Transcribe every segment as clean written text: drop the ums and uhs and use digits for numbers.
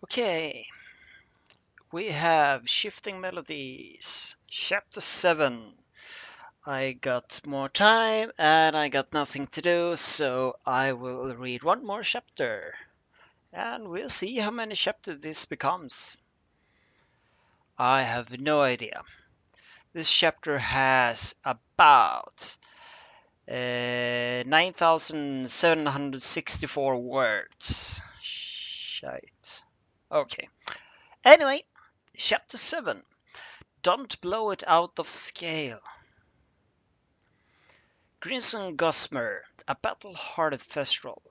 Okay, we have Shifting Melodies, Chapter 7. I got more time and I got nothing to do, so I will read one more chapter. And we'll see how many chapters this becomes. I have no idea. This chapter has about 9,764 words. Shite. Okay. Anyway, chapter 7. Don't blow it out of scale. Grinson Gosmer, a battle-hardened Thestral,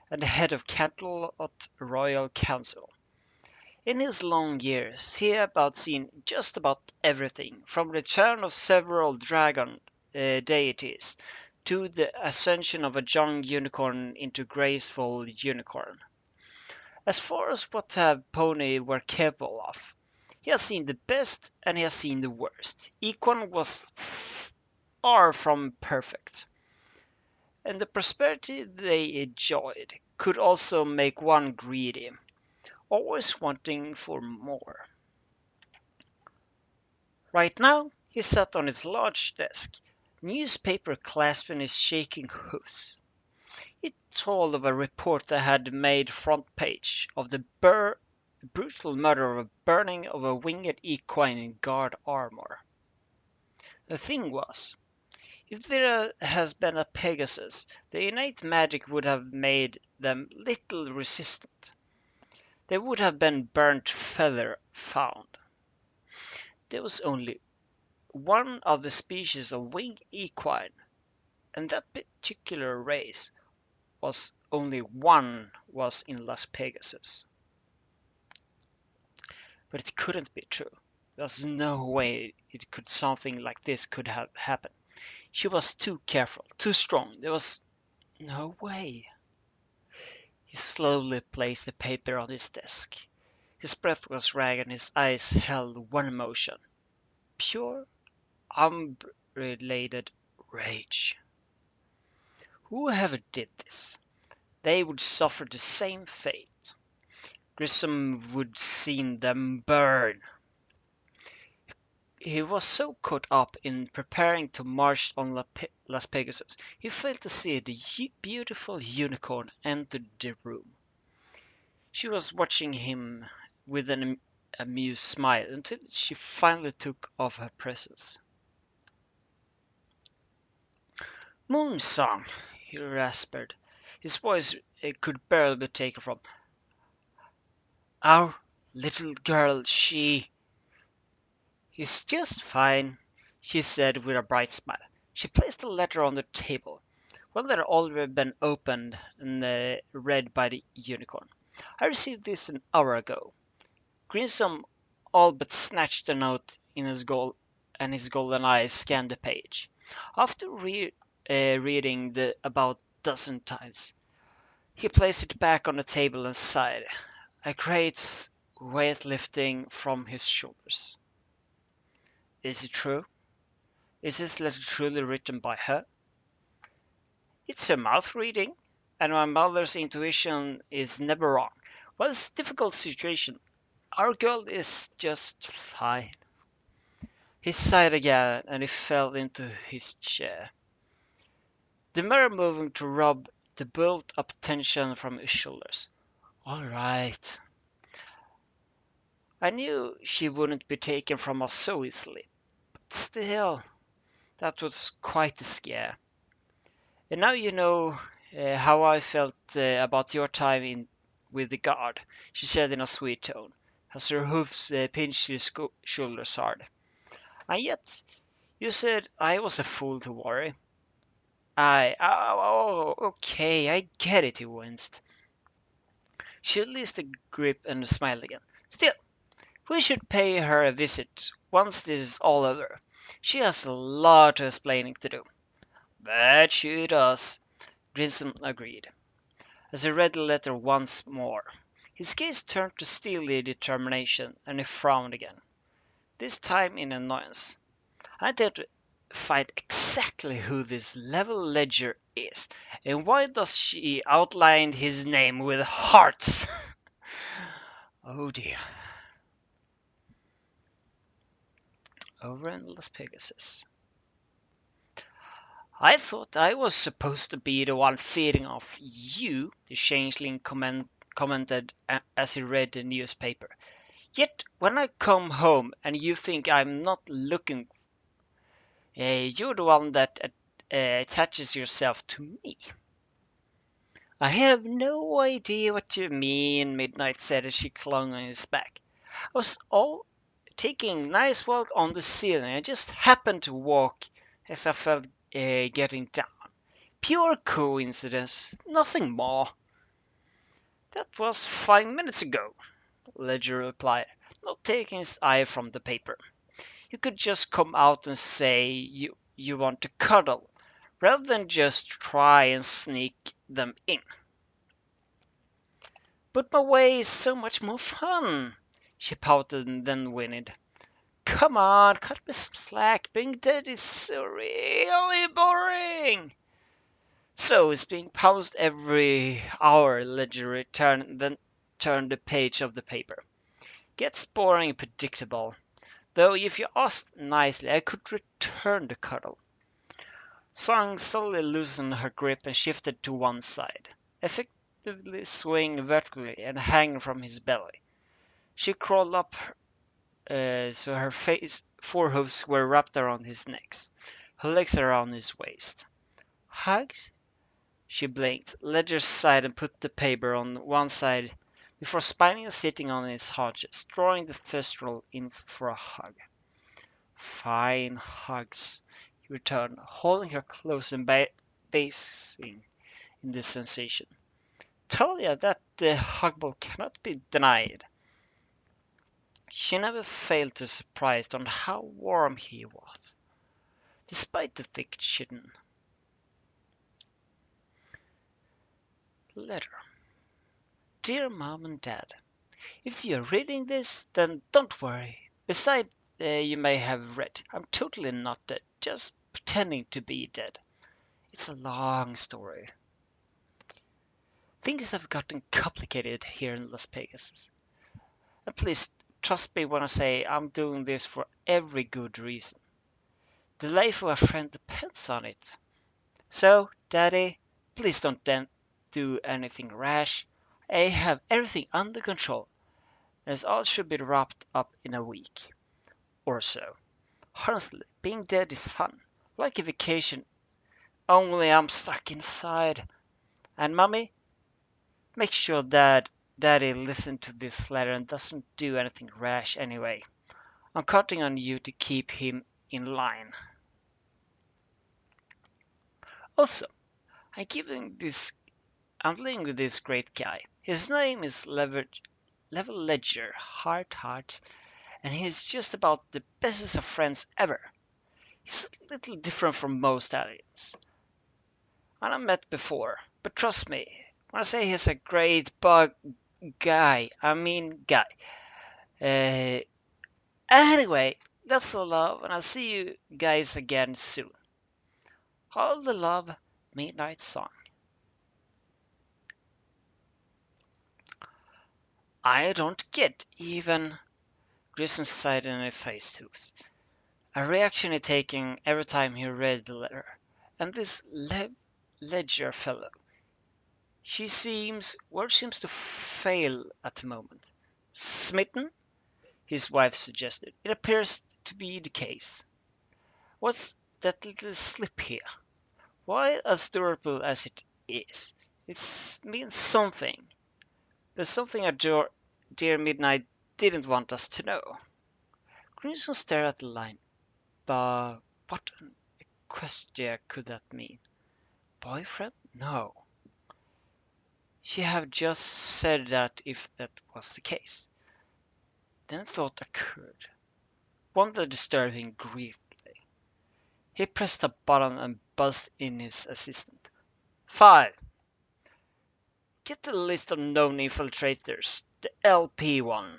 and the head of Canterlot Royal Council. In his long years, he had seen just about everything, from the return of several dragon deities to the ascension of a young unicorn into graceful unicorn. As far as what a pony were capable of, he has seen the best and he has seen the worst. Econ was far from perfect, and the prosperity they enjoyed could also make one greedy, always wanting for more. Right now, he sat on his large desk, newspaper clasped in his shaking hoofs. It told of a report that had made front page of the brutal murder of a burning of a winged equine in guard armor. The thing was, if there has been a Pegasus, the innate magic would have made them little resistant. They would have been burnt feather found. There was only one of the species of winged equine, and that particular race was only one was in Las Pegasus. But it couldn't be true. There's no way something like this could have happened. She was too careful, too strong. There was no way. He slowly placed the paper on his desk. His breath was ragged and his eyes held one emotion. Pure, unrelated rage. Whoever did this, they would suffer the same fate. Grissom would see them burn. He was so caught up in preparing to march on Las Pegasus, he failed to see the beautiful unicorn enter the room. She was watching him with an amused smile until she finally took off her presence. Moonsong, he rasped. His voice could barely be taken from. Our little girl, she is just fine, she said with a bright smile. She placed the letter on the table, one that had already been opened and read by the unicorn. I received this an hour ago. Grinsom all but snatched the note in his and his golden eyes scanned the page. After reading the about dozen times, he placed it back on the table and sighed, a great weight lifting from his shoulders. Is it true? Is this letter truly written by her? It's her mouth reading, and my mother's intuition is never wrong. Well, it's a difficult situation. Our girl is just fine. He sighed again, and he fell into his chair, the mirror moving to rub the built-up tension from his shoulders. All right. I knew she wouldn't be taken from us so easily, but still, that was quite a scare. And now you know how I felt about your time with the guard, she said in a sweet tone, as her hoofs pinched his shoulders hard. And yet, you said I was a fool to worry. Okay, I get it, he winced. She released the grip and smiled again. Still, we should pay her a visit once this is all over. She has a lot of explaining to do. Bet she does, Grinson agreed, as he read the letter once more. His gaze turned to steely determination, and he frowned again, this time in annoyance. I dare to find exactly who this level ledger is, and why does she outline his name with hearts? Oh dear. Over in Las Pegasus. I thought I was supposed to be the one feeding off you, the changeling commented as he read the newspaper. Yet when I come home and you think I'm not looking, you're the one that attaches yourself to me. I have no idea what you mean, Midnight said as she clung on his back. I was all taking a nice walk on the ceiling. I just happened to walk as I felt getting down. Pure coincidence, nothing more. That was 5 minutes ago, Ledger replied, not taking his eye from the paper. You could just come out and say you want to cuddle, rather than just try and sneak them in. But my way is so much more fun, she pouted and then whinnied. Come on, cut me some slack. Being dead is so really boring. So it's being paused every hour, Ledger returned, then turned the page of the paper. Gets boring and predictable. Though if you asked nicely, I could return the cuddle. Song slowly loosened her grip and shifted to one side, effectively swinging vertically and hanging from his belly. She crawled up so her forehooves were wrapped around his neck, her legs around his waist. Hugs? She blinked, Ledger's side and put the paper on one side before spinning and sitting on his haunches, drawing the thistral in for a hug. Fine hugs, he returned, holding her close and basking in the sensation. Told you that the hugball cannot be denied. She never failed to surprise on how warm he was, despite the thick chin. Letter. Dear Mom and Dad, if you're reading this, then don't worry. Besides, you may have read, I'm totally not dead, just pretending to be dead. It's a long story. Things have gotten complicated here in Las Vegas. At least, trust me when I say I'm doing this for every good reason. The life of a friend depends on it. So, Daddy, please don't do anything rash. I have everything under control, and it all should be wrapped up in a week or so. Honestly, being dead is fun, like a vacation, only I'm stuck inside. And Mummy, make sure that Daddy listens to this letter and doesn't do anything rash anyway. I'm counting on you to keep him in line. Also, I'm giving this I'm living with this great guy. His name is Level Ledger, Heart, and he's just about the bestest of friends ever. He's a little different from most aliens. And I met before, but trust me, when I say he's a great bug guy, I mean guy. Uh, anyway, that's all love, and I'll see you guys again soon. All the love, Midnight Song. I don't get even. Grissom sighed in a face tubes. A reaction he'd taken every time he read the letter. And this Ledger fellow. Word seems to fail at the moment. Smitten? His wife suggested. It appears to be the case. What's that little slip here? Why as durable as it is? It means something. There's something our dear Midnight didn't want us to know. Crimson stared at the line. But what an question could that mean? Boyfriend? No. She had just said that if that was the case. Then thought occurred. One that disturbed him greatly. He pressed a button and buzzed in his assistant. 5. Get the list of known infiltrators. The LP one.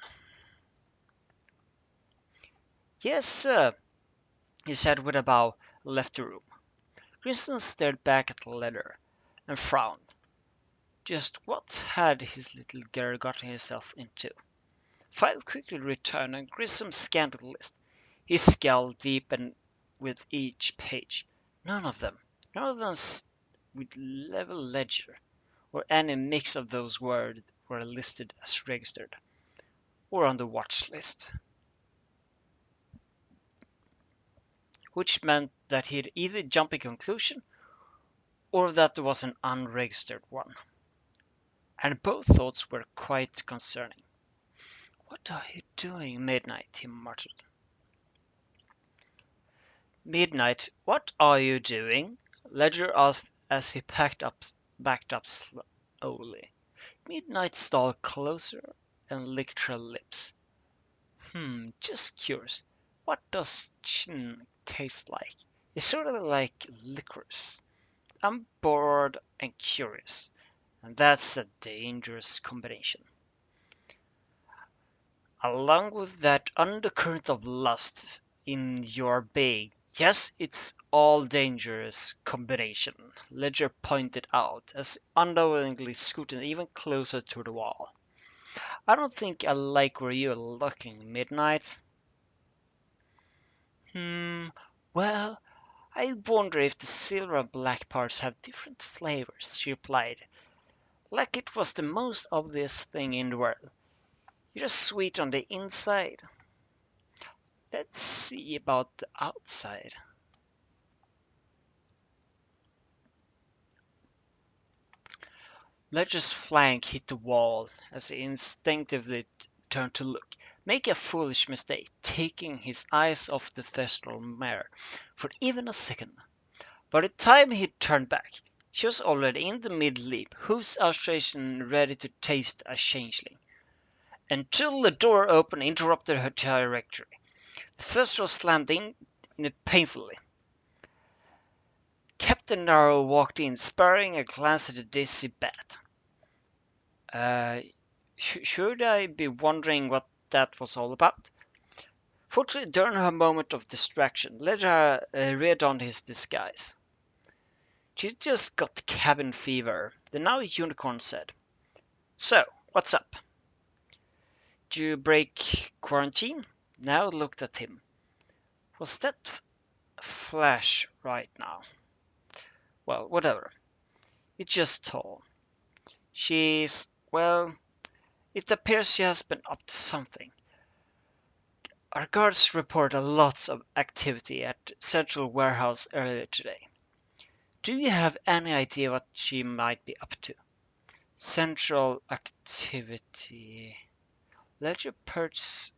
Yes, sir, he said with a bow and left the room. Grissom stared back at the letter and frowned. Just what had his little girl gotten herself into? File quickly returned and Grissom scanned the list. His scowl deepened with each page. None of them with level ledger, or any mix of those words were listed as registered, or on the watch list. Which meant that he'd either jumped a conclusion, or that there was an unregistered one. And both thoughts were quite concerning. "What are you doing, Midnight?" he muttered. "Midnight, what are you doing?" Ledger asked as he backed up slowly. Midnight stalled closer and licked her lips. Just curious. What does chin taste like? It's sort of like licorice. I'm bored and curious, and that's a dangerous combination. Along with that undercurrent of lust in your being. Yes, it's all dangerous combination, Ledger pointed out as he unknowingly scooted even closer to the wall. I don't think I like where you're looking, Midnight. Well, I wonder if the silver and black parts have different flavors, she replied, like it was the most obvious thing in the world. You're sweet on the inside. Let's see about the outside. Ledger's flank hit the wall as he instinctively turned to look, making a foolish mistake, taking his eyes off the thestral mare for even a second. By the time he turned back, she was already in the mid-leap, hooves outstretched ready to taste a changeling. Until the door opened interrupted her trajectory. The thestral slammed in it painfully. Captain Narrow walked in, sparing a glance at the dizzy bat. Should I be wondering what that was all about? Fortunately, during her moment of distraction, Ledger redonned his disguise. She just got cabin fever, the now unicorn said. So, what's up? Did you break quarantine? Now looked at him. Was that Flash right now? Well, whatever. It's just tall. Well, it appears she has been up to something. Our guards reported lots of activity at Central Warehouse earlier today. Do you have any idea what she might be up to? Central activity. Ledger purses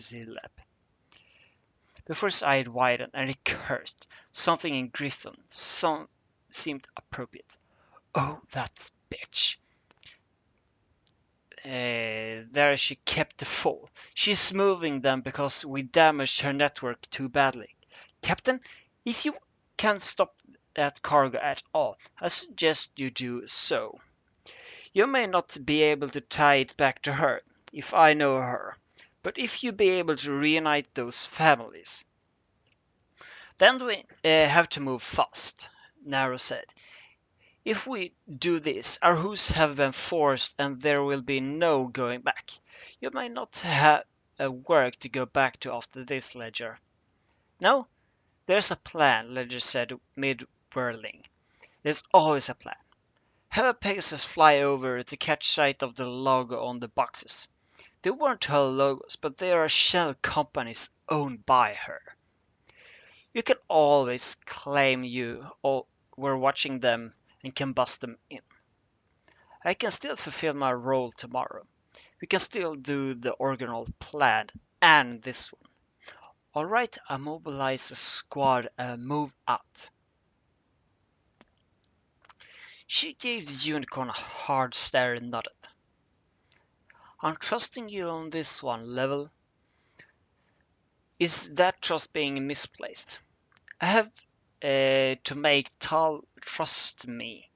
his lip. Before his eye widened and he cursed. Something in Griffin seemed appropriate. Oh, that bitch. There she kept the fall. She's moving them because we damaged her network too badly. Captain, if you can stop that cargo at all, I suggest you do so. You may not be able to tie it back to her, if I know her, but if you be able to reunite those families, then we have to move fast, Narrow said. If we do this, our hooves have been forced and there will be no going back. You may not have a work to go back to after this, Ledger. No, there's a plan, Ledger said mid-whirling. There's always a plan. Have a Pegasus fly over to catch sight of the logo on the boxes. They weren't her logos, but they are shell companies owned by her. You can always claim you were watching them and can bust them in. I can still fulfill my role tomorrow. We can still do the original plan and this one. Alright, I mobilize a squad and move out. She gave the unicorn a hard stare and nodded. I'm trusting you on this one, Level. Is that trust being misplaced? I have to make Tal trust me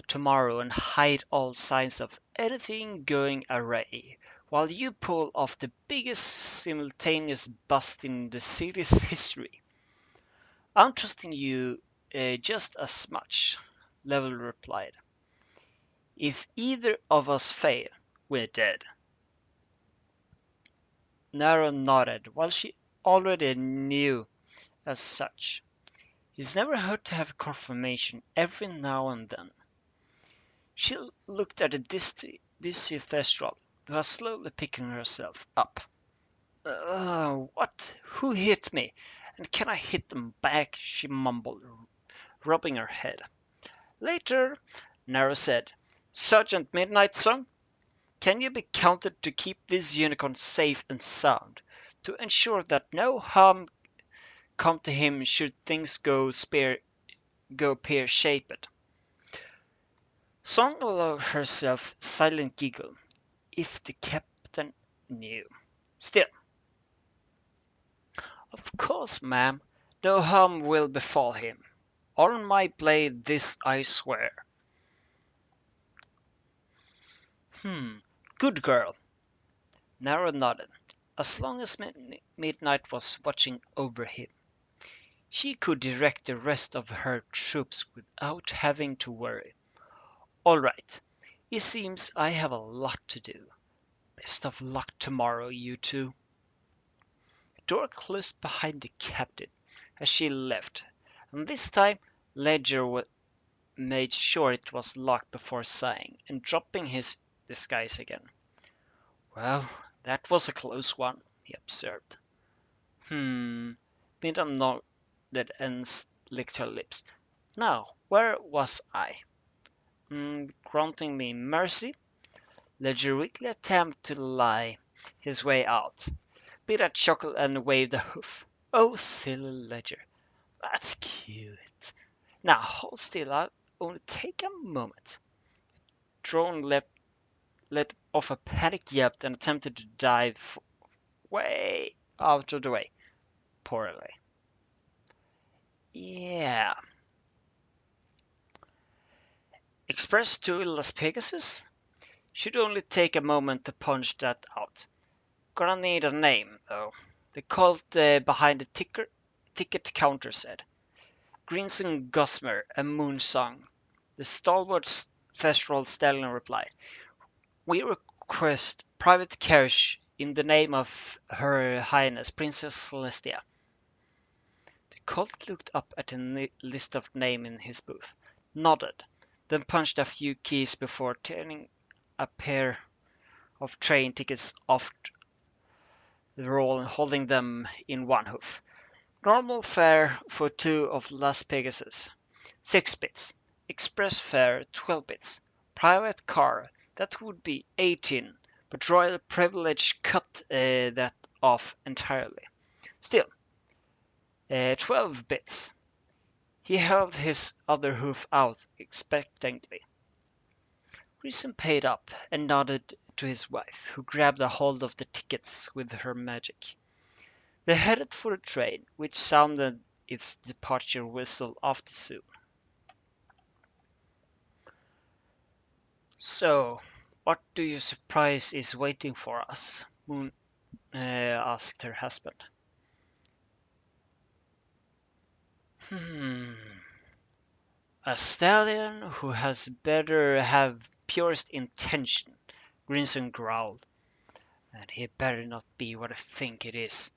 tomorrow and hide all signs of anything going awry, while you pull off the biggest simultaneous bust in the city's history. I'm trusting you just as much, Level replied. If either of us fail, we're dead. Nara nodded, while she already knew as such. It's never hurt to have confirmation every now and then. She looked at the dizzy Thestral, who was slowly picking herself up. What? Who hit me? And can I hit them back? She mumbled, rubbing her head. Later, Nara said, Sergeant Midnight Song, can you be counted to keep this unicorn safe and sound, to ensure that no harm come to him should things go pear-shaped? Song allowed herself a silent giggle, if the captain knew. Still, of course, ma'am, no harm will befall him. On my blade this I swear. Hmm, good girl. Nara nodded. As long as Midnight was watching over him, she could direct the rest of her troops without having to worry. All right, it seems I have a lot to do. Best of luck tomorrow, you two. The door closed behind the captain as she left, and this time Ledger made sure it was locked before sighing and dropping his disguise again. Well, that was a close one, he observed. Midam nodded and licked her lips. Now, where was I? Granting me mercy, Ledger weakly attempted to lie his way out. Peter chuckled and waved a hoof. Oh, silly Ledger. That's cute. Now, hold still. I'll only take a moment. Drone let off a panic yelp and attempted to dive way out of the way. Poorly. Yeah. Express to Las Pegasus? Should only take a moment to punch that out. Gonna need a name, though. The cult behind the ticket counter said. Grinson Gosmer, a Moonsong. The stalwart Thestral Stallion replied. We request private carriage in the name of Her Highness Princess Celestia. The cult looked up at the list of names in his booth, nodded, then punched a few keys before turning a pair of train tickets off the roll and holding them in one hoof. Normal fare for two of Las Pegasus, 6 bits. Express fare, 12 bits. Private car, that would be 18, but royal privilege cut that off entirely. Still, 12 bits. He held his other hoof out expectantly. Reason paid up and nodded to his wife, who grabbed a hold of the tickets with her magic. They headed for the train, which sounded its departure whistle after soon. So, what do you suppose is waiting for us? Moon asked her husband. Hmm. A stallion who has better have purest intention, Grinson growled. And he better not be what I think it is.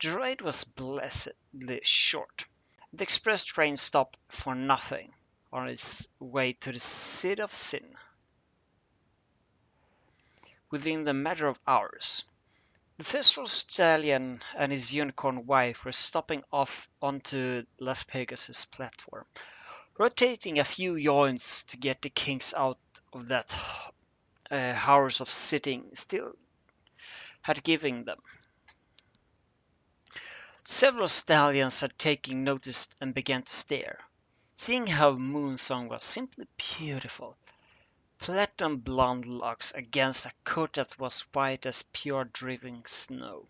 The ride was blessedly short. The express train stopped for nothing on its way to the city of Sin. Within the matter of hours, the Thistral Stallion and his unicorn wife were stopping off onto Las Pegasus' platform, rotating a few joints to get the kinks out of that hours of sitting still had given them. Several stallions had taken notice and began to stare, seeing how Moonsong was simply beautiful. Platinum blonde locks against a coat that was white as pure driving snow.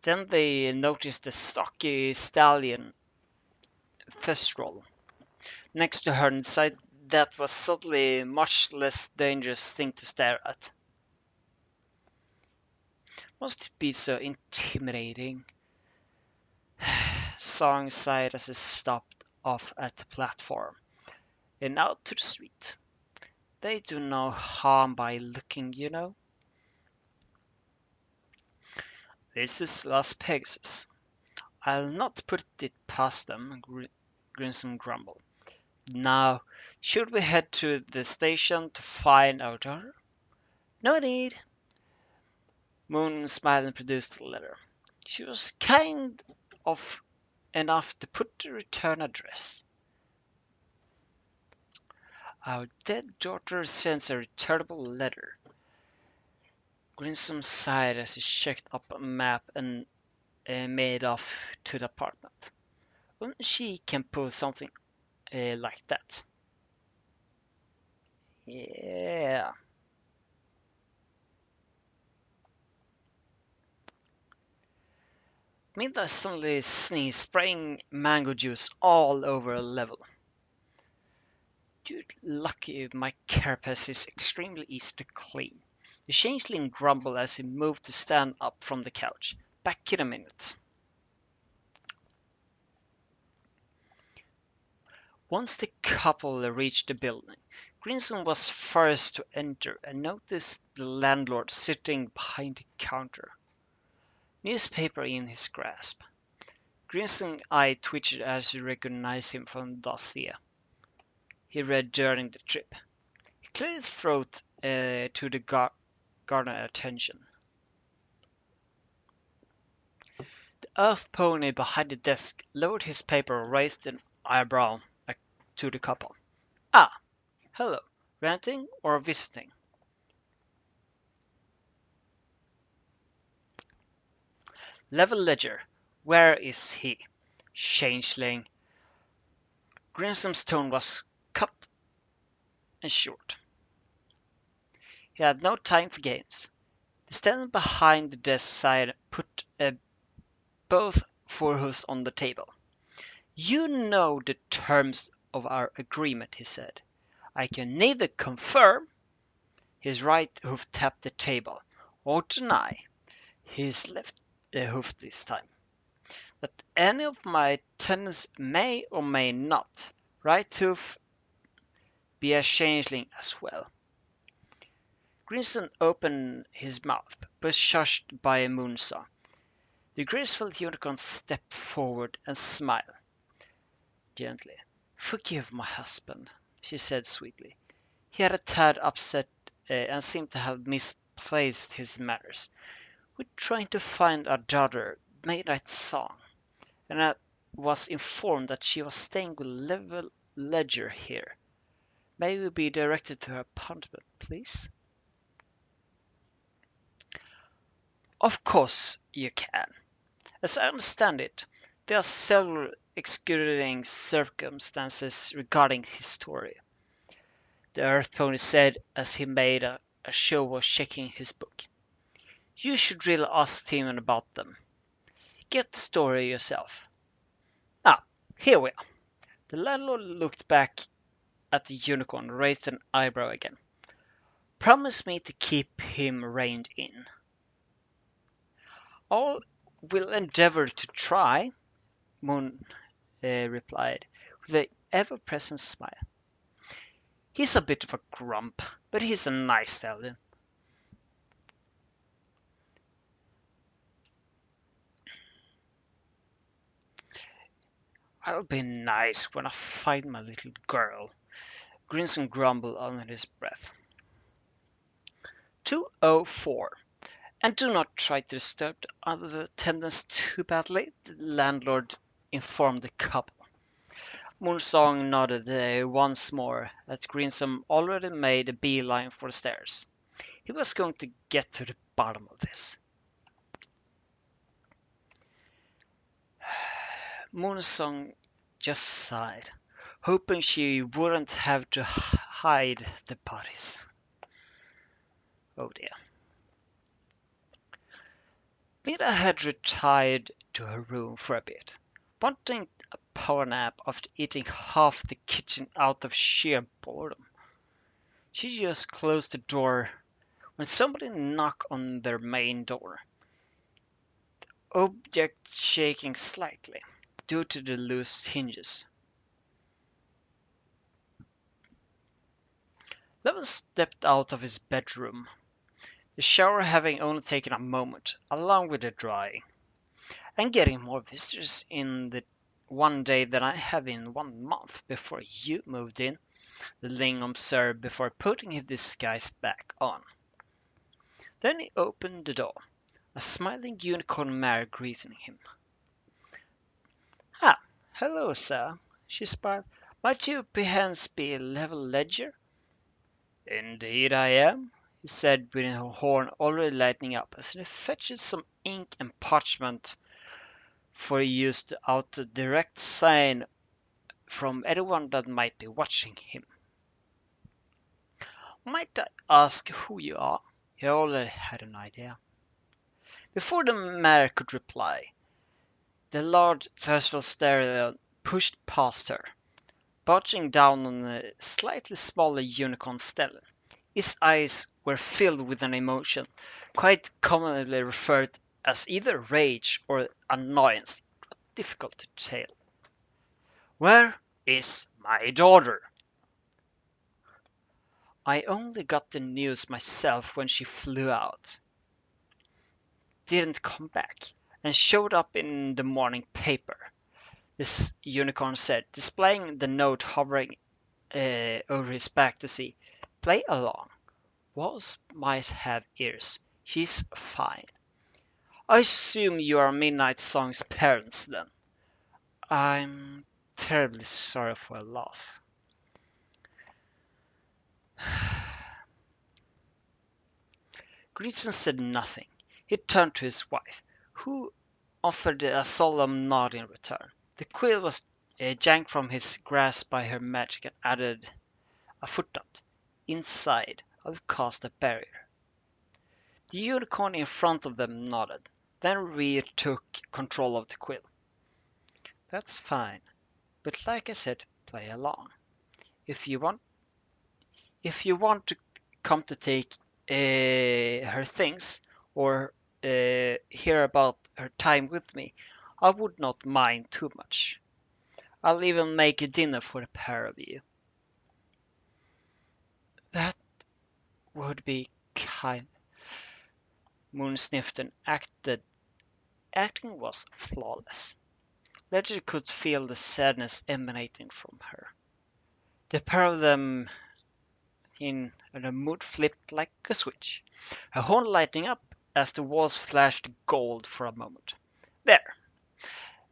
Then they noticed the stocky stallion Thestral next to her and decided that was suddenly much less dangerous thing to stare at. Must it be so intimidating? Song sighed as he stopped off at the platform and out to the street. They do no harm by looking, you know. This is Las Pegasus. I'll not put it past them, Grinsom grumbled. Now, should we head to the station to find our daughter? No need. Moon smiled and produced the letter. She was kind of enough to put the return address. Our dead daughter sends a returnable letter. Grinsom sighed as he checked up a map and made off to the apartment. Only she can pull something like that. Yeah. Minda suddenly sneezed, spraying mango juice all over a level. You're lucky my carapace is extremely easy to clean. The changeling grumbled as he moved to stand up from the couch. Back in a minute. Once the couple reached the building, Grinson was first to enter and noticed the landlord sitting behind the counter, newspaper in his grasp. Grinson's eye twitched as he recognized him from the dossier he read during the trip. He cleared his throat to the garner attention. The earth pony behind the desk lowered his paper and raised an eyebrow to the couple. Ah, hello. Renting or visiting? Level Ledger. Where is he? Changeling. Grinsom's tone was cut and short. He had no time for games. The stand behind the desk side put both forehoofs on the table. You know the terms of our agreement, he said. I can neither confirm, his right hoof tapped the table, or deny, his left hoof this time, that any of my tenants may or may not, right hoof, be a changeling as well. Grinson opened his mouth, but shushed by a moonsong. The graceful unicorn stepped forward and smiled gently. Forgive my husband, she said sweetly. He had a tad upset and seemed to have misplaced his manners. We're trying to find our daughter, Midnight Song, and I was informed that she was staying with Level Ledger here. May we be directed to her apartment, please? Of course you can. As I understand it, there are several excluding circumstances regarding his story, the Earth Pony said as he made a show of checking his book. You should really ask Timon about them. Get the story yourself. Ah, here we are. The landlord looked back at the unicorn, raised an eyebrow again. Promise me to keep him reined in. All will endeavor to try, Moon replied, with an ever-present smile. He's a bit of a grump, but he's a nice stallion. I'll be nice when I find my little girl, Grinson grumbled under his breath. 204. And do not try to disturb the other attendants too badly, the landlord informed the couple. Moonsong nodded once more as Grinsom already made a beeline for the stairs. He was going to get to the bottom of this. Moonsong just sighed, hoping she wouldn't have to hide the bodies. Oh dear. Mira had retired to her room for a bit, wanting a power nap after eating half the kitchen out of sheer boredom. She just closed the door when somebody knocked on their main door, the object shaking slightly due to the loose hinges. Levin stepped out of his bedroom. the shower having only taken a moment, along with the drying, and getting more visitors in the one day than I have in 1 month before you moved in, the Ling observed before putting his disguise back on. Then he opened the door, a smiling unicorn mare greeting him. "Ah, hello, sir," she smiled. "Might you perchance be Level Ledger?" "Indeed I am," he said, with her horn already lighting up, as he fetched some ink and parchment for use to out a direct sign from anyone that might be watching him. "Might I ask who you are?" He already had an idea. Before the mare could reply, the Lord Thursville Stereo pushed past her, bouncing down on a slightly smaller unicorn Stellar. His eyes were filled with an emotion quite commonly referred as either rage or annoyance, difficult to tell. "Where is my daughter?" "I only got the news myself when she flew out. Didn't come back, and showed up in the morning paper," this unicorn said, displaying the note hovering over his back to see. "Play along. Walls might have ears. She's fine. I assume you are Midnight Song's parents, then?" "I'm terribly sorry for her loss." Gregson said nothing. He turned to his wife, who offered a solemn nod in return. The quill was yanked from his grasp by her magic and added a footnote. Inside, I've cast a barrier. The unicorn in front of them nodded, then retook control of the quill. "That's fine, but like I said, play along. If you want to come to take her things or hear about her time with me, I would not mind too much. I'll even make a dinner for the pair of you." "That would be kind." Moon sniffed and acted. Acting was flawless. Ledger could feel the sadness emanating from her. The pair of them in the mood flipped like a switch, her horn lighting up as the walls flashed gold for a moment. "There,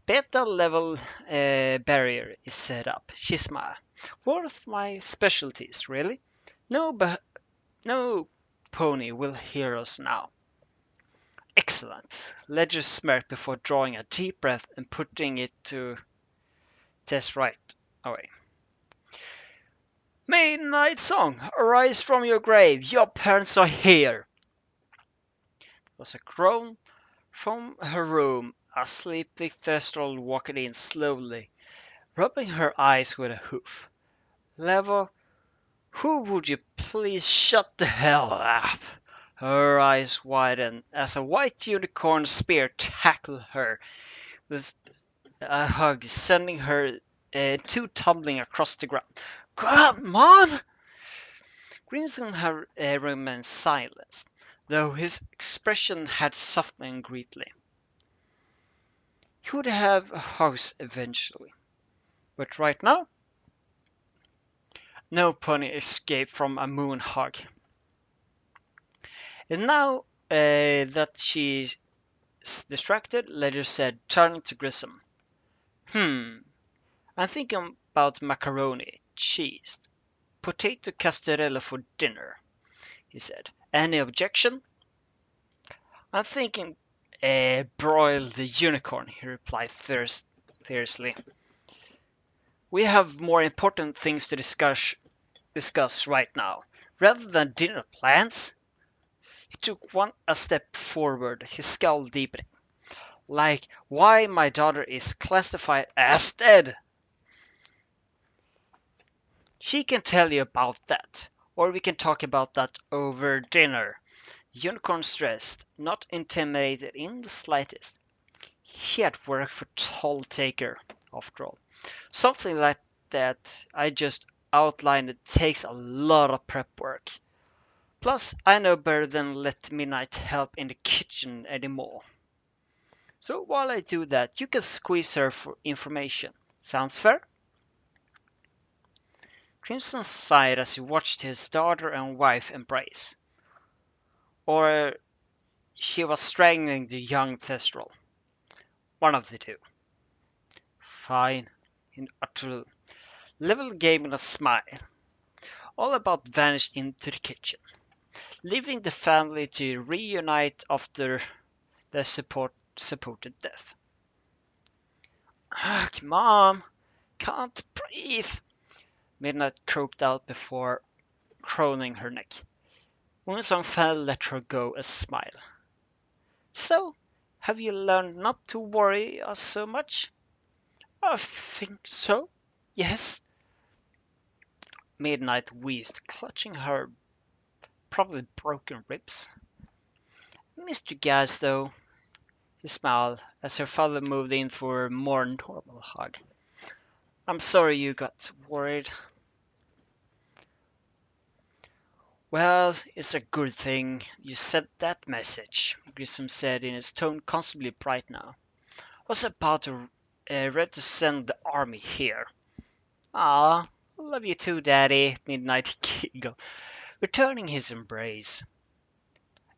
beta level barrier is set up," she smiled. "One of my specialties, really. No pony will hear us now." "Excellent." Ledger smirked before drawing a deep breath and putting it to test right away. "Midnight Song, arise from your grave. Your parents are here." It was a groan from her room, a sleepy Thestral walked in slowly, rubbing her eyes with a hoof. "Levo, who would you please shut the hell up?" Her eyes widened as a white unicorn spear tackled her with a hug, sending her two tumbling across the ground. "God, Mom!" Grinson had remained silenced, though his expression had softened greatly. He would have a house eventually, but right now, no pony escaped from a moon hug. And now that she's distracted, Ledger said, turning to Grissom. I'm thinking about macaroni, cheese, potato castarella for dinner," he said. "Any objection?" "I'm thinking broil the unicorn," he replied fiercely. "We have more important things to discuss right now, rather than dinner plans." He took a step forward, his scowl deepening. "Like why my daughter is classified as dead." "She can tell you about that, or we can talk about that over dinner." The unicorn stressed, not intimidated in the slightest. He had worked for Toll Taker, after all. Something like that I just outlined takes a lot of prep work. Plus, I know better than let Midnight help in the kitchen anymore. So while I do that, you can squeeze her for information. Sounds fair? Crimson sighed as he watched his daughter and wife embrace. Or she was strangling the young Thestral. One of the two. Fine. In utter level gave me a smile. All about vanished into the kitchen, leaving the family to reunite after their supported death. Ugh, Mom, can't breathe, Midnight croaked out before craning her neck. Moonsong fell let her go a smile. So, have you learned not to worry us so much? I think so. Yes. Midnight wheezed, clutching her probably broken ribs. Mr. Gas, though, he smiled as her father moved in for a more normal hug. I'm sorry you got worried. Well, it's a good thing you sent that message, Grissom said in his tone constantly bright now. I was about to ready to send the army here. Ah, love you too, Daddy, Midnight giggled, returning his embrace.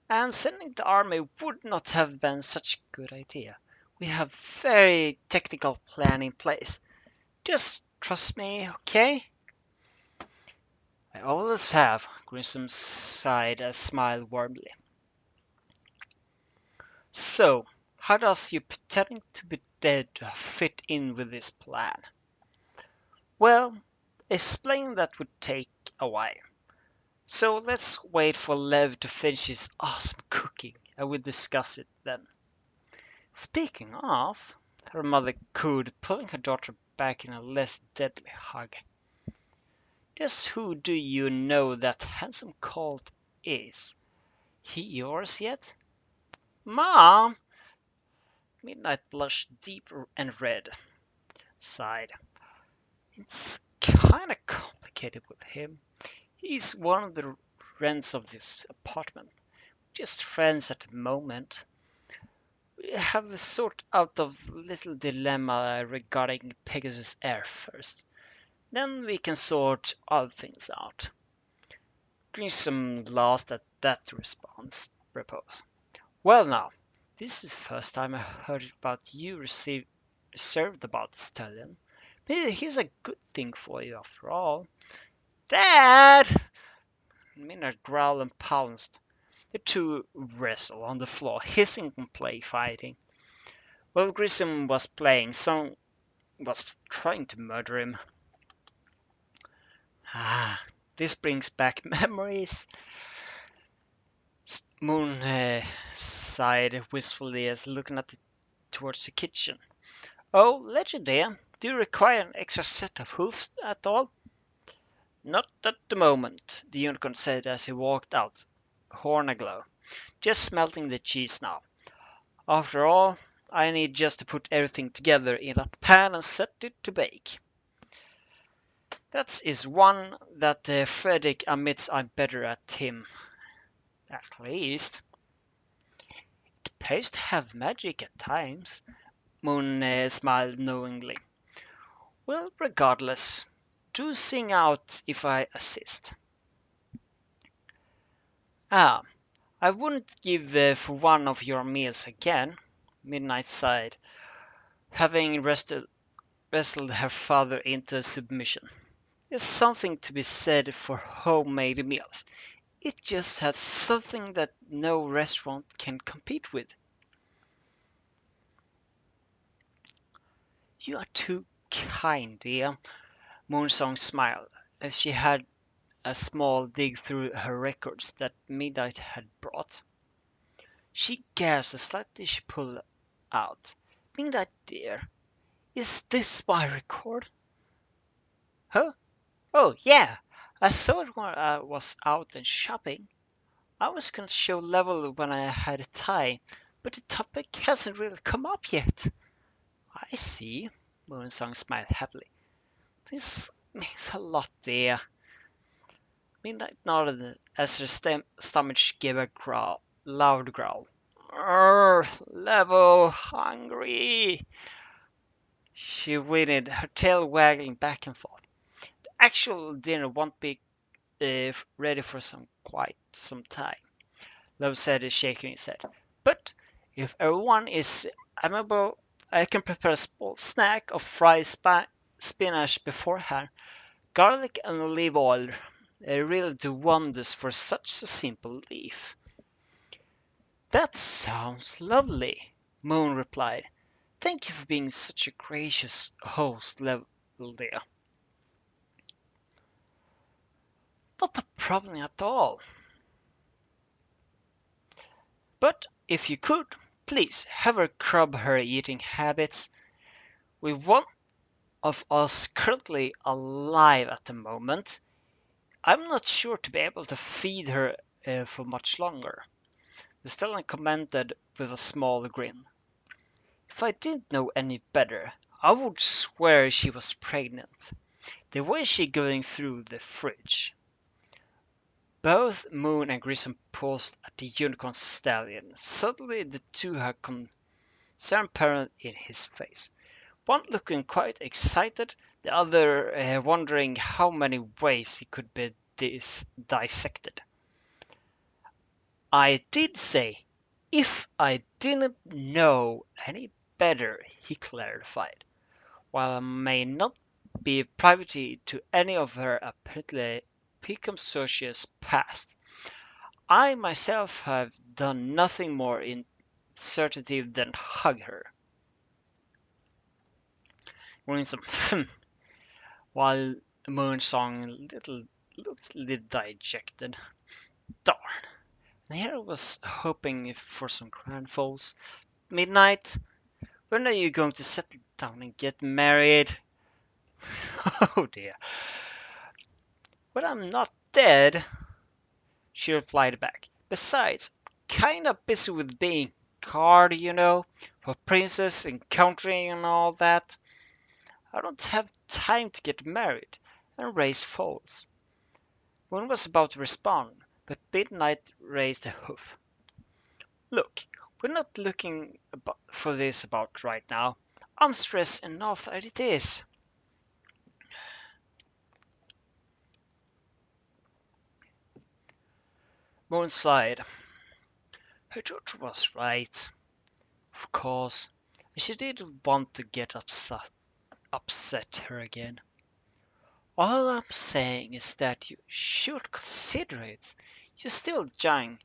And sending the army would not have been such a good idea. We have very technical plan in place. Just trust me, okay? I always have, Grissom sighed and smiled warmly. So, how does you pretending to be dead fit in with this plan? Well, explaining that would take a while. So let's wait for Lev to finish his awesome cooking and we'll discuss it then. Speaking of, her mother cooed, pulling her daughter back in a less deadly hug. Just who do you know that handsome colt is? He yours yet? Mom! Midnight blushed deeper and red. Sighed. It's kinda complicated with him. He's one of the rents of this apartment. Just friends at the moment. We have a sort out of little dilemma regarding Pegasus Air first. Then we can sort other things out. Grissom laughed at that response. Repose. Well now, this is the first time I heard about you reserved about the stallion. Maybe here's a good thing for you after all. Dad! Minard growled and pounced. The two wrestled on the floor, hissing and play fighting. While Grissom was playing, Song was trying to murder him. Ah, this brings back memories. Moon sighed wistfully as looking towards the kitchen. Oh, Legend dear, do you require an extra set of hoofs at all? Not at the moment, the unicorn said as he walked out, horn aglow. Just smelting the cheese now. After all, I need just to put everything together in a pan and set it to bake. That is one that Frederick admits I'm better at him. At least. It pays to have magic at times. Moon smiled knowingly. Well, regardless, do sing out if I assist. Ah, I wouldn't give for one of your meals again, Midnight sighed, having wrestled her father into submission. There's something to be said for homemade meals. It just has something that no restaurant can compete with. You are too kind, dear. Moonsong smiled as she had a small dig through her records that Midnight had brought. She gasped as slightly she pulled out. Midnight, dear, is this my record? Huh? Oh, yeah. I saw it when I was out and shopping. I was going to show level when I had a tie, but the topic hasn't really come up yet. I see. Moonsong smiled happily. This means a lot, dear. Midnight nodded as her stomach gave a loud growl. "Urgh, level hungry!" She whinnied, her tail waggling back and forth. "The actual dinner won't be ready for quite some time," Love said, shaking his head. "But if everyone is amenable, I can prepare a small snack of fried spinach beforehand. Garlic and olive oil really do wonders for such a simple leaf." "That sounds lovely," Moon replied. "Thank you for being such a gracious host, dear." "Not a problem at all. But if you could, please have her curb her eating habits. With one of us currently alive at the moment, I'm not sure to be able to feed her for much longer." The stallion commented with a small grin. "If I didn't know any better, I would swear she was pregnant. The way she going through the fridge." Both Moon and Grissom paused at the unicorn stallion. Suddenly the two had concerned parent in his face, one looking quite excited, the other wondering how many ways he could be dissected. "I did say, if I didn't know any better," he clarified. "While I may not be privy to any of her apparently precocious past, I myself have done nothing more insertive than hug her." Winsome, while Moonsong little dejected. "Darn! And here I was hoping for some grand falls. Midnight, when are you going to settle down and get married?" "Oh dear. But I'm not dead," she replied back. "Besides, kinda busy with being guard, for princess and country and all that. I don't have time to get married and raise foals." Moon was about to respond, but Midnight raised a hoof. "Look, we're not looking for this about right now. I'm stressed enough as it is." Moon sighed. Her daughter was right, of course, and she didn't want to get upset her again. "All I'm saying is that you should consider it. You're still young,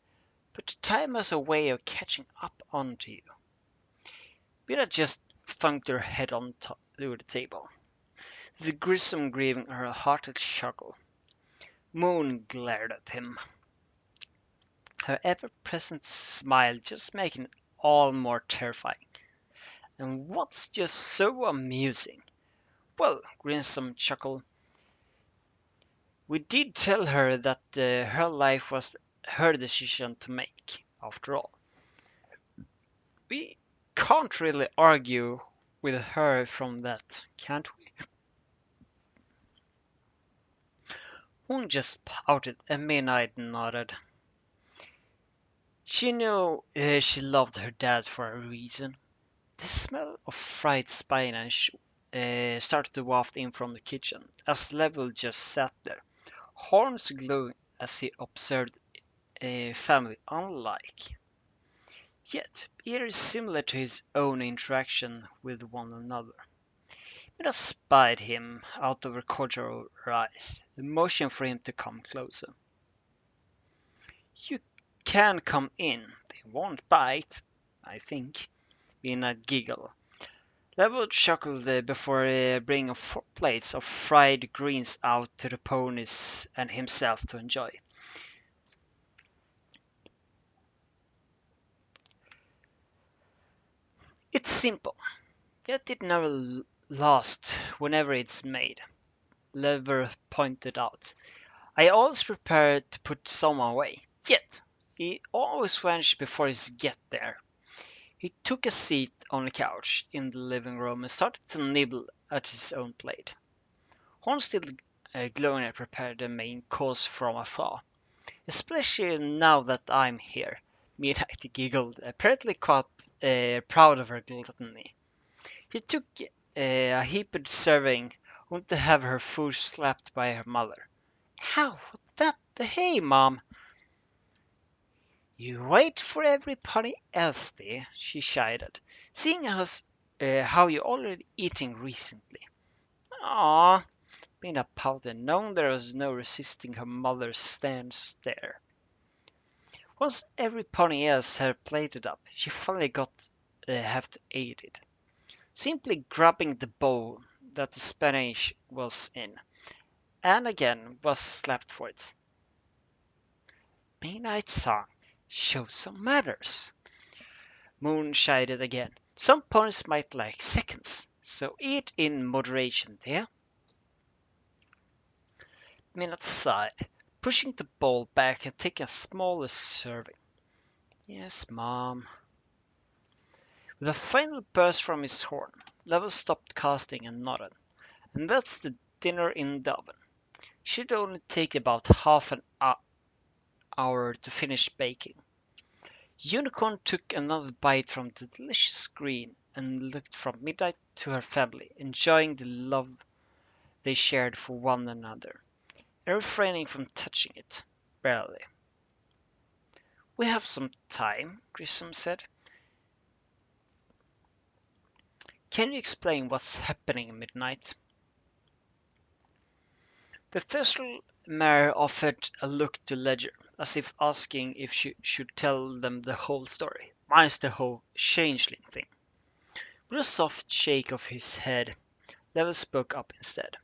but the time has a way of catching up onto you." Vida just thunked her head on through the table, the Grissom giving her a hearty chuckle. Moon glared at him, her ever-present smile just making it all more terrifying. "And what's just so amusing? Well," Grissom chuckled, "we did tell her that her life was her decision to make, after all. We can't really argue with her from that, can't we?" Moon just pouted and Midnight nodded. She knew she loved her dad for a reason. The smell of fried spinach started to waft in from the kitchen as Level just sat there, horns glowing as he observed a family unlike, yet eerily similar to his own interaction with one another. Mina spied him out of her cordial eyes, motioning for him to come closer. "You can come in. They won't bite, I think." Mina giggled. Level chuckled before bringing 4 plates of fried greens out to the ponies and himself to enjoy. "It's simple, yet it never lasts whenever it's made," Lever pointed out. "I always prepare to put some away, yet he always vanishes before he gets there." He took a seat on the couch in the living room and started to nibble at his own plate. Horn still glowing and prepared the main course from afar. Especially now that I'm here. Midnight giggled, apparently quite proud of her gluttony. She took a heaped serving, only to have her food slapped by her mother. How? What's that? Hey, Mom! You wait for everybody else, dear, she chided, seeing as how you already eating recently. Ah, Mina pouted, knowing there was no resisting her mother's stare. Once everybody else had plated up, she finally got have to eat it. Simply grabbing the bowl that the Spanish was in, and again was slapped for it. Midnight Song, show some manners. Moon chided again. Some ponies might like seconds, so eat in moderation, dear. Minute sighed, pushing the bowl back and taking a smaller serving. Yes, Mom. With a final burst from his horn, Level stopped casting and nodded. And that's the dinner in the oven. Should only take about half an hour to finish baking. Unicorn took another bite from the delicious green and looked from Midnight to her family, enjoying the love they shared for one another, and refraining from touching it, barely. We have some time, Grissom said. Can you explain what's happening, Midnight? The Thistral Mare offered a look to Ledger, as if asking if she should tell them the whole story, minus the whole changeling thing. With a soft shake of his head, Level spoke up instead.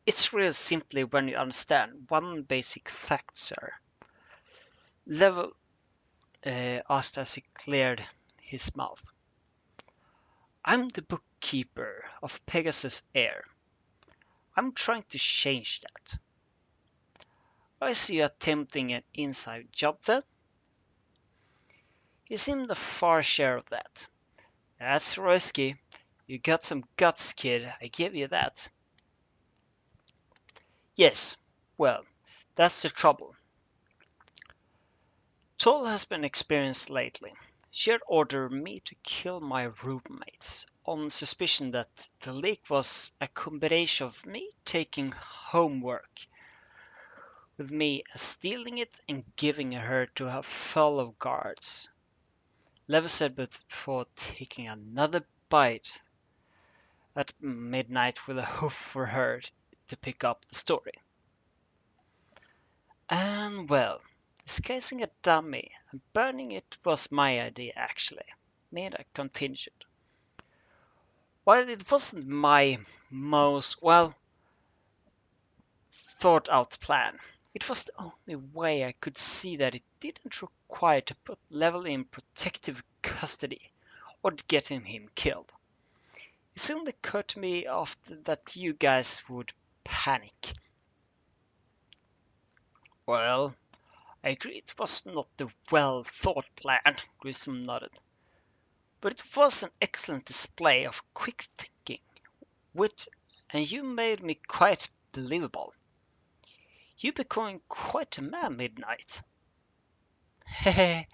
It's real simply when you understand one basic fact, sir. Level asked as he cleared his mouth. I'm the bookkeeper of Pegasus Air. I'm trying to change that. I see you attempting an inside job then? You seem the far share of that. That's risky. You got some guts, kid, I give you that. Yes, well, that's the trouble. Toll has been experienced lately. She had ordered me to kill my roommates on suspicion that the leak was a combination of me taking homework with me, stealing it, and giving her to her fellow guards. Levis said before taking another bite at midnight with a hoof for her to pick up the story. And well, disguising a dummy and burning it was my idea actually, Neda continued. While it wasn't my most, thought out plan, it was the only way I could see that it didn't require to put Level in protective custody or getting him killed. It soon occurred to me after that you guys would panic. Well, I agree it was not the well thought plan, Grissom nodded. But it was an excellent display of quick thinking, wit, and you made me quite believable. You becoming quite a man, Midnight. Hehe,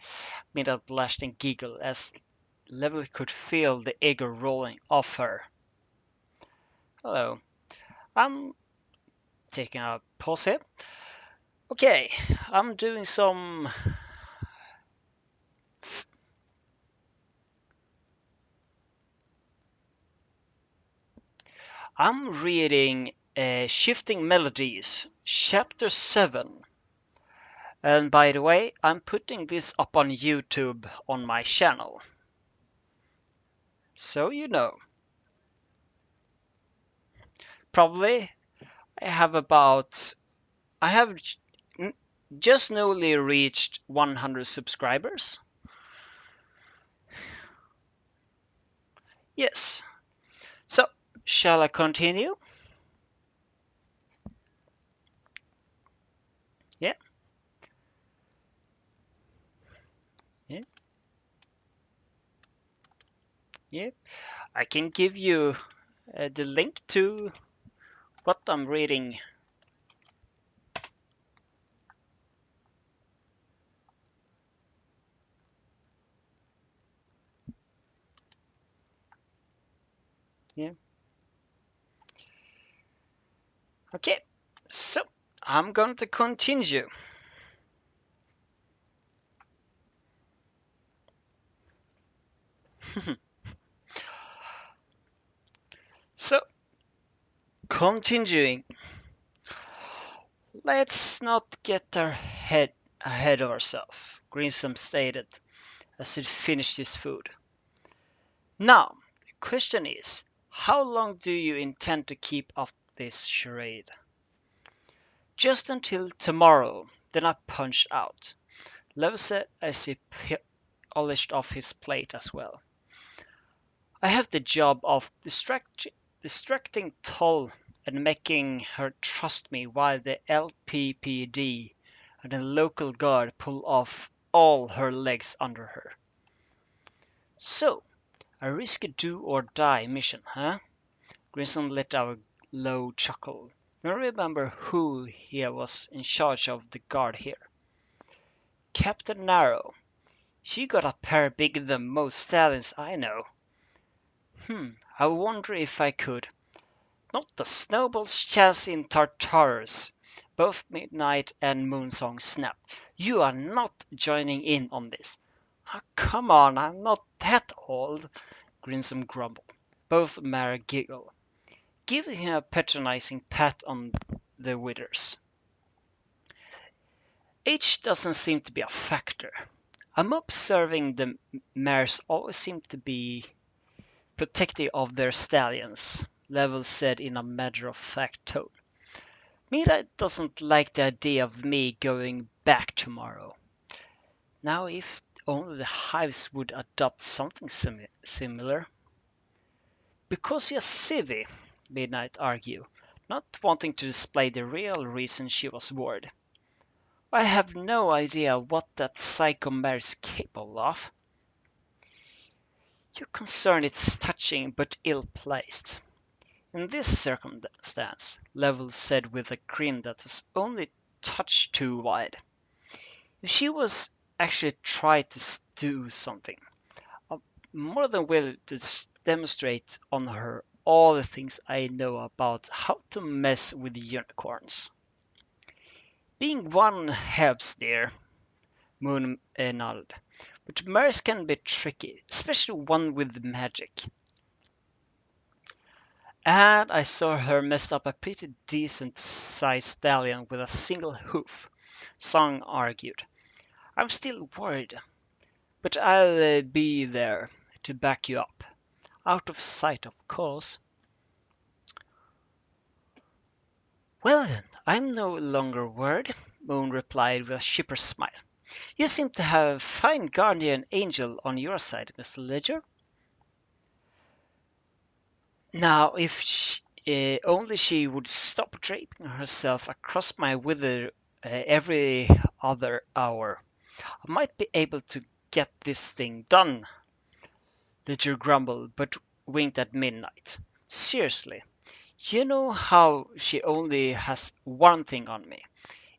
Midnight blushed and giggled as Level could feel the ego rolling off her. Hello, I'm taking a pause here. Okay, I'm doing some. I'm reading Shifting Melodies, Chapter 7. And by the way, I'm putting this up on YouTube on my channel. So you know. Probably I have about. I have just newly reached 100 subscribers. Yes. So, shall I continue? Yeah. Yeah. Yeah. I can give you the link to what I'm reading. Yeah. Okay, so I'm going to continue. So, continuing. Let's not get our head ahead of ourselves, Grinsom stated as he finished his food. Now, the question is, how long do you intend to keep up this charade? Just until tomorrow, then I punched out. Lev said as he polished off his plate as well. I have the job of distracting Toll and making her trust me while the LPPD and the local guard pull off all her legs under her. So, a risky do-or-die mission, huh? Grinsom let out a low chuckle. I remember who he was in charge of the guard here. Captain Narrow. She got a pair bigger than most stallions I know. I wonder if I could. Not the snowball's chance in Tartarus. Both Midnight and Moonsong snapped. You are not joining in on this. Oh, come on, I'm not that old, Grinsom grumbled. Both Mara giggled, giving him a patronizing pat on the withers. Age doesn't seem to be a factor. I'm observing the mares always seem to be protective of their stallions, Level said in a matter-of-fact tone. Mira doesn't like the idea of me going back tomorrow. Now if only the hives would adopt something similar. Because you're civvy, Midnight argued, not wanting to display the real reason she was worried. I have no idea what that psycho mare is capable of. Your concern is touching but ill-placed. In this circumstance, Level said with a grin that was only a touch too wide. If she was actually trying to do something, I'm more than willing to demonstrate on her all the things I know about how to mess with unicorns. Being one helps, dear, Moon nodded. But mares can be tricky, especially one with magic. And I saw her mess up a pretty decent sized stallion with a single hoof, Song argued. I'm still worried, but I'll be there to back you up. Out of sight, of course. Well then, I'm no longer worried, Moon replied with a chipper smile. You seem to have a fine guardian angel on your side, Mr. Ledger. Now, if only she would stop draping herself across my wither every other hour, I might be able to get this thing done. Ledger grumbled, but winked at Midnight. Seriously, you know how she only has one thing on me.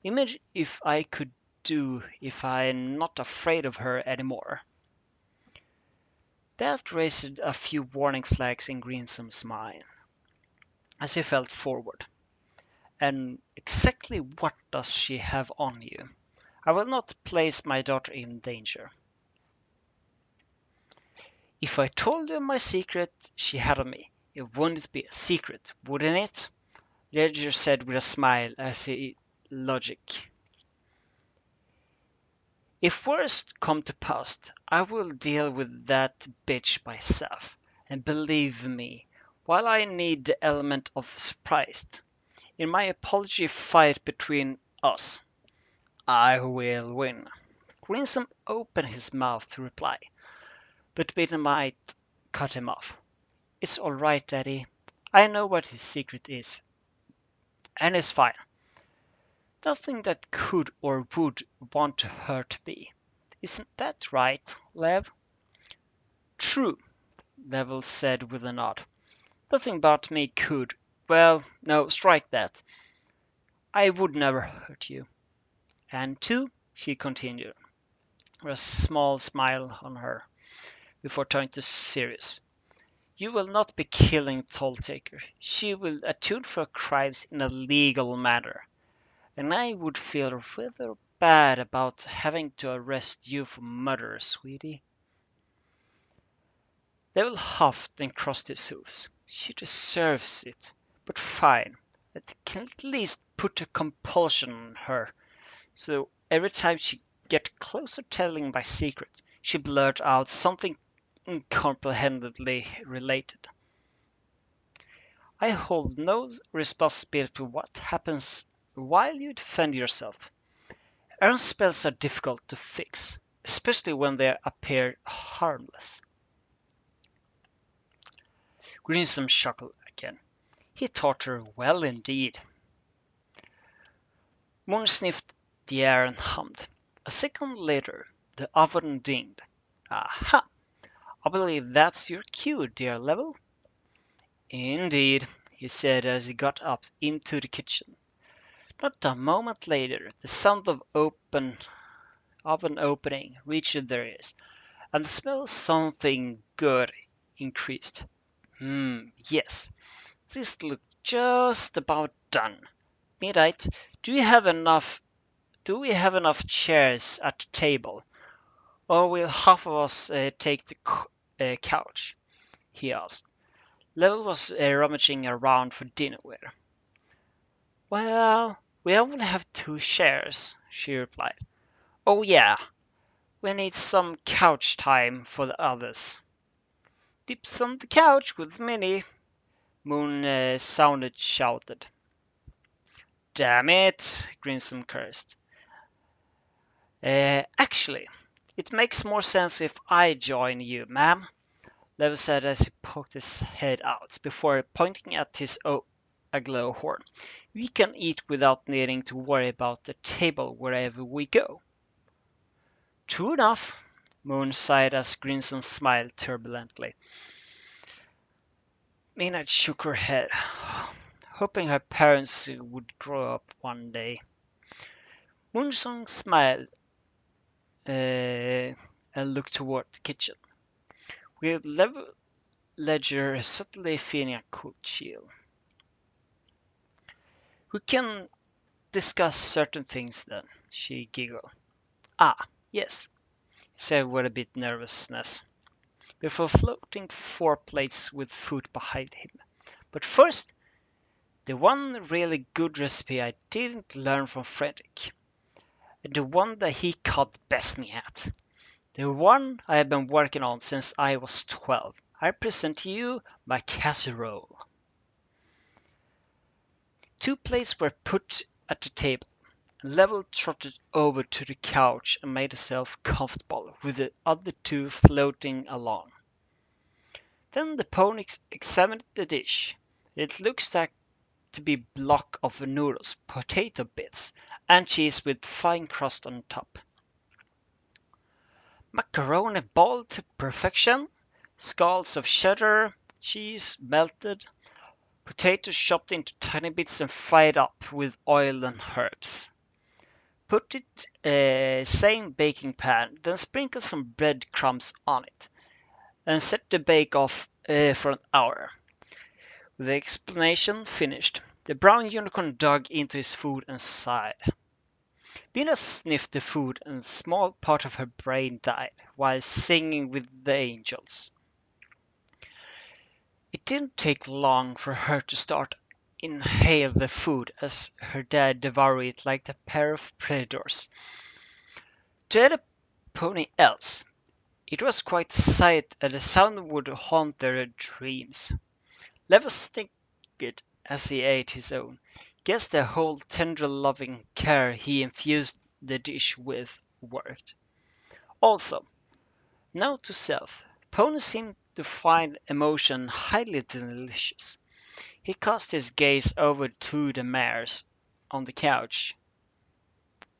Imagine if I could do if I'm not afraid of her anymore. That raised a few warning flags in Greensom's mind as he fell forward. And exactly what does she have on you? I will not place my daughter in danger. If I told you my secret she had on me, it wouldn't be a secret, wouldn't it? Ledger said with a smile as he logic. If worst come to past, I will deal with that bitch myself. And believe me, while I need the element of surprise in my apology fight between us, I will win. Grinsom opened his mouth to reply, but Midnight cut him off. It's all right, Daddy. I know what his secret is, and it's fine. Nothing that could or would want to hurt me. Isn't that right, Lev? True, Level said with a nod. Nothing about me could Well, no, strike that. I would never hurt you. And two, she continued, with a small smile on her, before turning to Sirius. You will not be killing Tolltaker. She will atone for her crimes in a legal manner. And I would feel rather bad about having to arrest you for murder, sweetie. Devil huffed and crossed his hooves. She deserves it. But fine. I can at least put a compulsion on her. So every time she gets close to telling my secret, she blurts out something incomprehendibly related. I hold no responsibility for what happens while you defend yourself. Errant spells are difficult to fix, especially when they appear harmless. Grinsom chuckled again. He taught her well indeed. Moon sniffed the air and hummed. A second later, the oven dinged. Aha! I believe that's your cue, dear Level. Indeed, he said as he got up into the kitchen. Not a moment later, the sound of an opening reached their ears, and the smell of something good increased. Yes, this looks just about done. Midnight, do we have enough chairs at the table? Or will half of us take the couch? He asked. Level was rummaging around for dinnerware. Well, we only have 2 chairs, she replied. Oh yeah, we need some couch time for the others. Dips on the couch with Minnie, Moon sounded shouted. Damn it, Grinsom cursed. Actually, it makes more sense if I join you, ma'am, Lev said as he poked his head out, before pointing at his aglow horn. We can eat without needing to worry about the table wherever we go. True enough, Moon sighed as Grinson smiled turbulently. Mina shook her head, hoping her parents would grow up one day. Moonsong smiled and looked toward the kitchen, with Ledger subtly feeling a cool chill. We can discuss certain things then, she giggled. Ah, yes, he said with a bit nervousness, before floating 4 plates with food behind him. But first, the one really good recipe I didn't learn from Frederick. The one that he caught the best me at. The one I have been working on since I was 12. I present to you my casserole. 2 plates were put at the table. Level trotted over to the couch and made herself comfortable, with the other 2 floating along. Then the pony examined the dish. It looks like to be a block of noodles, potato bits, and cheese with fine crust on top. Macaroni boiled to perfection, scallops of cheddar, cheese melted, potatoes chopped into tiny bits and fried up with oil and herbs. Put it same baking pan, then sprinkle some breadcrumbs on it, and set the bake off for an hour. With the explanation finished, the brown unicorn dug into his food and sighed. Bina sniffed the food and a small part of her brain died while singing with the angels. It didn't take long for her to start inhale the food as her dad devoured it like a pair of predators. To any pony else, it was quite a sight, and the sound would haunt their dreams. Level snickered as he ate his own. Guess the whole tender loving care he infused the dish with worked. Also, note to self, Pony seemed to find emotion highly delicious. He cast his gaze over to the mares on the couch,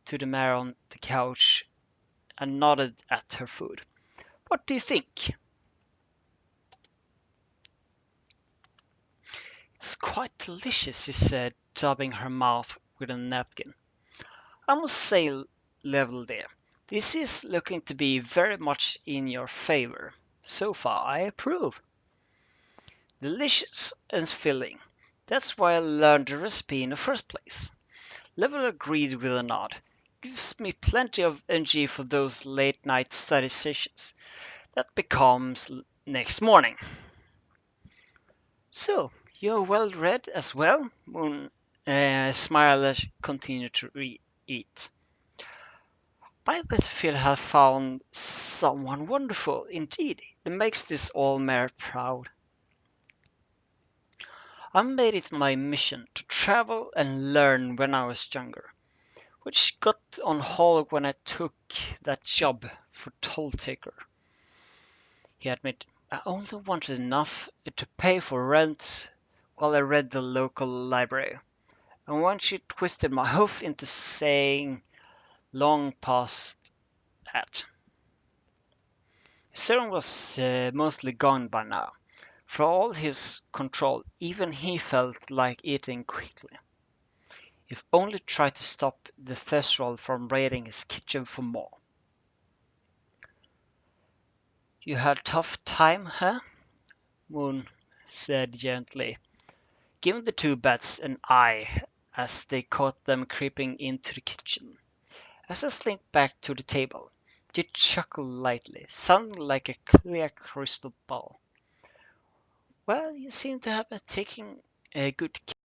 to the mare on the couch, and nodded at her food. What do you think? It's quite delicious, she said, dabbing her mouth with a napkin. I must say, Level there, this is looking to be very much in your favor. So far, I approve. Delicious and filling. That's why I learned the recipe in the first place. Level agreed with a nod. Gives me plenty of energy for those late night study sessions. That becomes next morning. So, you're well read as well? Moon smiled as she continued to eat. I bet Phil has found someone wonderful indeed. It makes this old mare proud. I made it my mission to travel and learn when I was younger, which got on hold when I took that job for toll taker. He admitted, I only wanted enough to pay for rent while I read the local library. And when she twisted my hoof into saying long past that. Søren was mostly gone by now. For all his control, even he felt like eating quickly. If only tried to stop the Thesral from raiding his kitchen for more. You had a tough time, huh? Moon said gently, giving the two bats an eye as they caught them creeping into the kitchen. As I slinked back to the table, she chuckled lightly, sounding like a clear crystal ball. Well, you seem to have taken a good